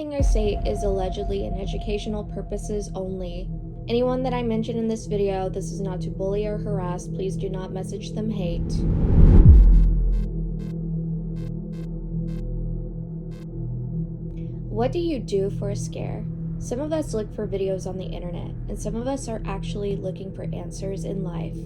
Everything I say is allegedly in educational purposes only. Anyone that I mention in this video, this is not to bully or harass. Please do not message them hate. What do you do for a scare? Some of us look for videos on the internet, and some of us are actually looking for answers in life,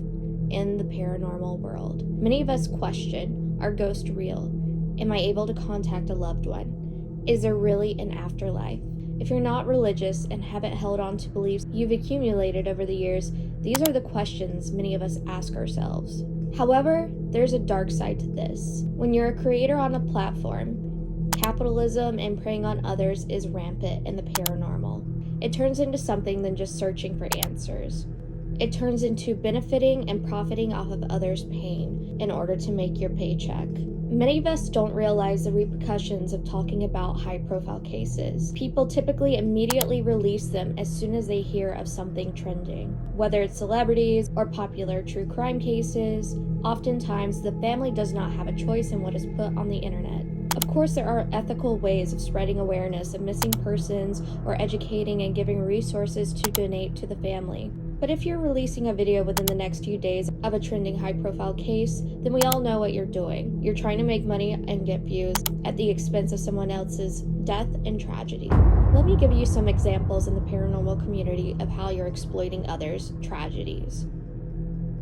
in the paranormal world. Many of us question, are ghosts real? Am I able to contact a loved one? Is there really an afterlife? If you're not religious and haven't held on to beliefs you've accumulated over the years, these are the questions many of us ask ourselves. However, there's a dark side to this. When you're a creator on a platform, capitalism and preying on others is rampant in the paranormal. It turns into something than just searching for answers. It turns into benefiting and profiting off of others' pain in order to make your paycheck. Many of us don't realize the repercussions of talking about high-profile cases. People typically immediately release them as soon as they hear of something trending. Whether it's celebrities or popular true crime cases, oftentimes the family does not have a choice in what is put on the internet. Of course, there are ethical ways of spreading awareness of missing persons or educating and giving resources to donate to the family. But if you're releasing a video within the next few days of a trending high-profile case, then we all know what you're doing. You're trying to make money and get views at the expense of someone else's death and tragedy. Let me give you some examples in the paranormal community of how you're exploiting others' tragedies.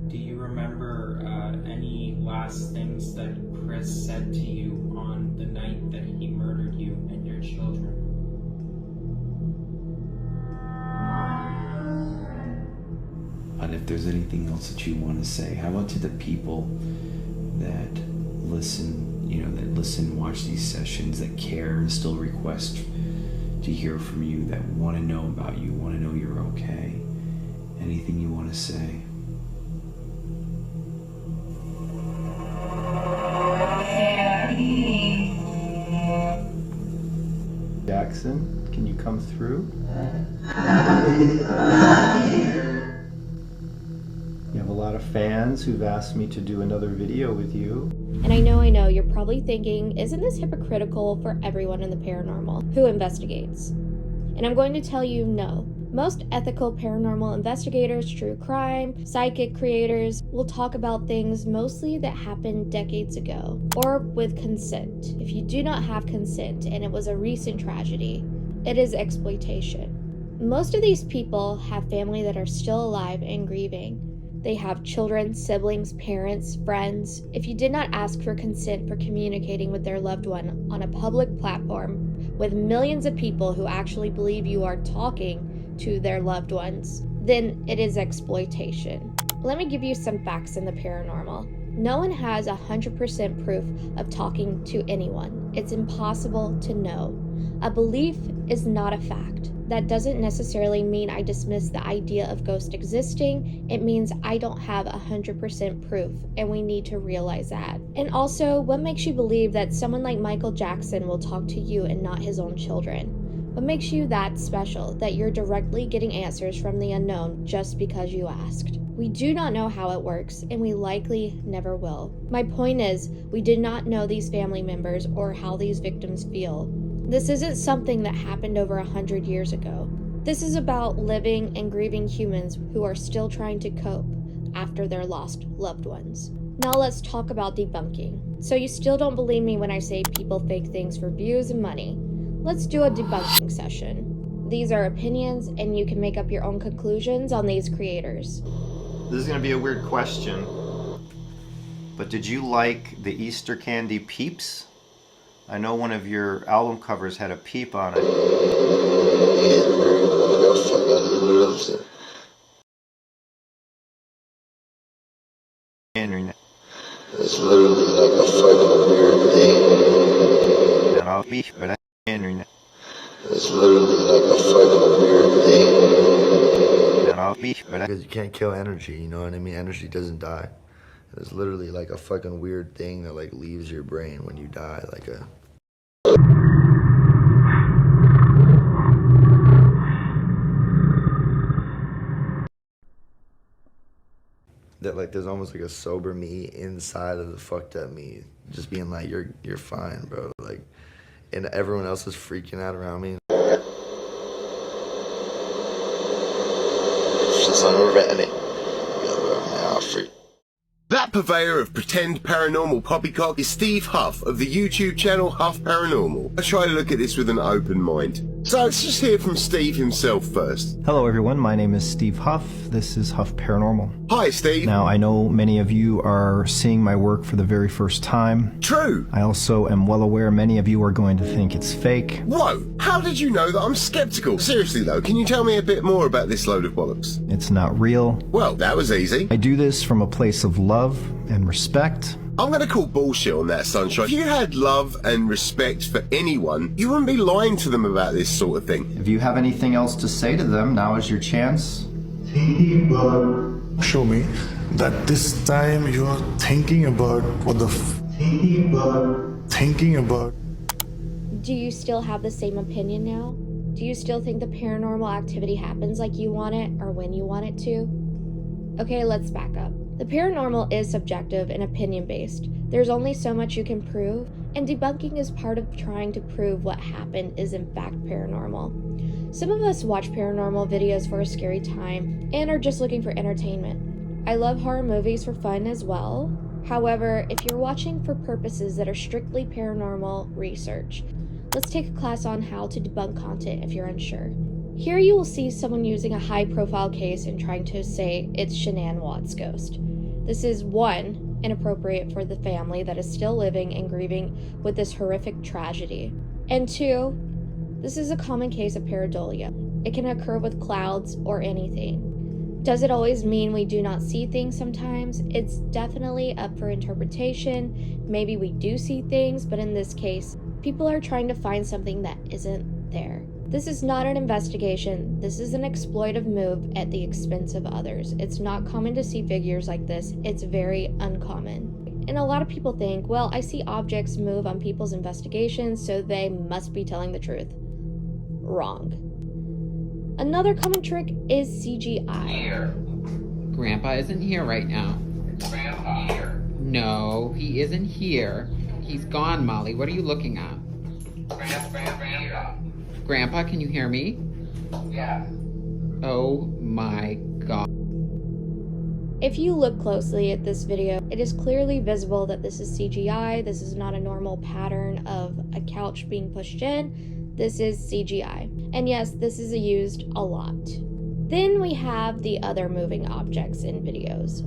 Do you remember any last things that Chris said to you on the night that he murdered you and your children? And if there's anything else that you want to say, how about to the people that listen, watch these sessions, that care and still request to hear from you, that want to know about you, want to know you're okay? Anything you want to say? Jackson, can you come through? You have a lot of fans who've asked me to do another video with you. And I know, you're probably thinking, isn't this hypocritical for everyone in the paranormal who investigates? And I'm going to tell you no. Most ethical paranormal investigators, true crime, psychic creators will talk about things mostly that happened decades ago, or with consent. If you do not have consent and it was a recent tragedy, it is exploitation. Most of these people have family that are still alive and grieving. They have children, siblings, parents, friends. If you did not ask for consent for communicating with their loved one on a public platform with millions of people who actually believe you are talking to their loved ones, then it is exploitation. Let me give you some facts in the paranormal. No one has 100% proof of talking to anyone. It's impossible to know. A belief is not a fact. That doesn't necessarily mean I dismiss the idea of ghosts existing. It means I don't have 100% proof, and we need to realize that. And also, what makes you believe that someone like Michael Jackson will talk to you and not his own children? What makes you that special that you're directly getting answers from the unknown just because you asked? We do not know how it works, and we likely never will. My point is, we did not know these family members or how these victims feel. This isn't something that happened over 100 years ago. This is about living and grieving humans who are still trying to cope after their lost loved ones. Now let's talk about debunking. So you still don't believe me when I say people fake things for views and money. Let's do a debunking session. These are opinions, and you can make up your own conclusions on these creators. This is going to be a weird question, but did you like the Easter candy Peeps? I know one of your album covers had a peep on it. Internet. It's literally like a fucking weird thing. And I'll be but internet. It's literally like a fucking weird thing. And I'll be but because you can't kill energy, you know what I mean? Energy doesn't die. It's literally like a fucking weird thing that like leaves your brain when you die, like a... that like there's almost like a sober me inside of the fucked up me, just being like, you're fine, bro, like, and everyone else is freaking out around me. son of a it. Yeah, free. That purveyor of pretend paranormal poppycock is Steve Huff of the YouTube channel Huff Paranormal. I try to look at this with an open mind. So let's just hear from Steve himself first. Hello everyone, my name is Steve Huff. This is Huff Paranormal. Hi Steve. Now I know many of you are seeing my work for the very first time. True. I also am well aware many of you are going to think it's fake. Whoa, how did you know that I'm skeptical? Seriously though, can you tell me a bit more about this load of bollocks? It's not real. Well, that was easy. I do this from a place of love and respect. I'm gonna call bullshit on that, Sunshine. If you had love and respect for anyone, you wouldn't be lying to them about this sort of thing. If you have anything else to say to them, now is your chance. Show me that this time you are thinking about what the thinking about. Do you still have the same opinion now? Do you still think the paranormal activity happens like you want it or when you want it to? Okay, let's back up. The paranormal is subjective and opinion-based. There's only so much you can prove, and debunking is part of trying to prove what happened is in fact paranormal. Some of us watch paranormal videos for a scary time and are just looking for entertainment. I love horror movies for fun as well. However, if you're watching for purposes that are strictly paranormal research, let's take a class on how to debunk content if you're unsure. Here you will see someone using a high-profile case and trying to say it's Shanann Watts' ghost. This is 1, inappropriate for the family that is still living and grieving with this horrific tragedy. And 2, this is a common case of pareidolia. It can occur with clouds or anything. Does it always mean we do not see things sometimes? It's definitely up for interpretation. Maybe we do see things, but in this case, people are trying to find something that isn't there. This is not an investigation. This is an exploitive move at the expense of others. It's not common to see figures like this. It's very uncommon. And a lot of people think, well, I see objects move on people's investigations, so they must be telling the truth. Wrong. Another common trick is CGI. Here. Grandpa isn't here right now. Grandpa here. No, he isn't here. He's gone, Molly. What are you looking at? Grandpa. Grandpa, can you hear me? Yeah. Oh my God. If you look closely at this video, it is clearly visible that this is CGI. This is not a normal pattern of a couch being pushed in. This is CGI. And yes, this is used a lot. Then we have the other moving objects in videos.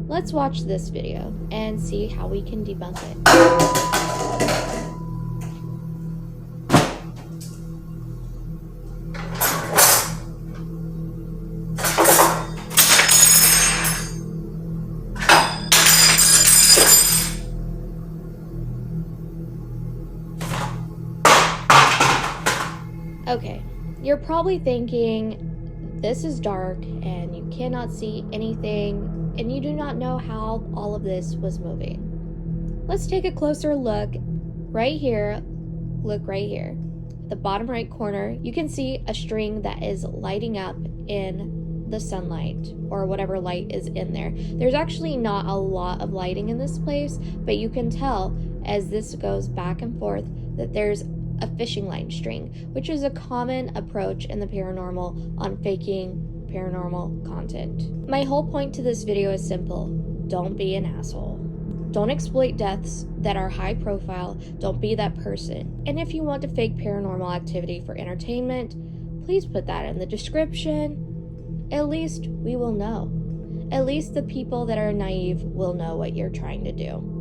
Let's watch this video and see how we can debunk it. Okay, you're probably thinking, this is dark and you cannot see anything and you do not know how all of this was moving. Let's take a closer look right here. Look right here. The bottom right corner, you can see a string that is lighting up in the sunlight or whatever light is in there. There's actually not a lot of lighting in this place, but you can tell as this goes back and forth that there's a fishing line string, which is a common approach in the paranormal on faking paranormal content. My whole point to this video is simple. Don't be an asshole. Don't exploit deaths that are high profile. Don't be that person. And if you want to fake paranormal activity for entertainment, please put that in the description. At least we will know. At least the people that are naive will know what you're trying to do.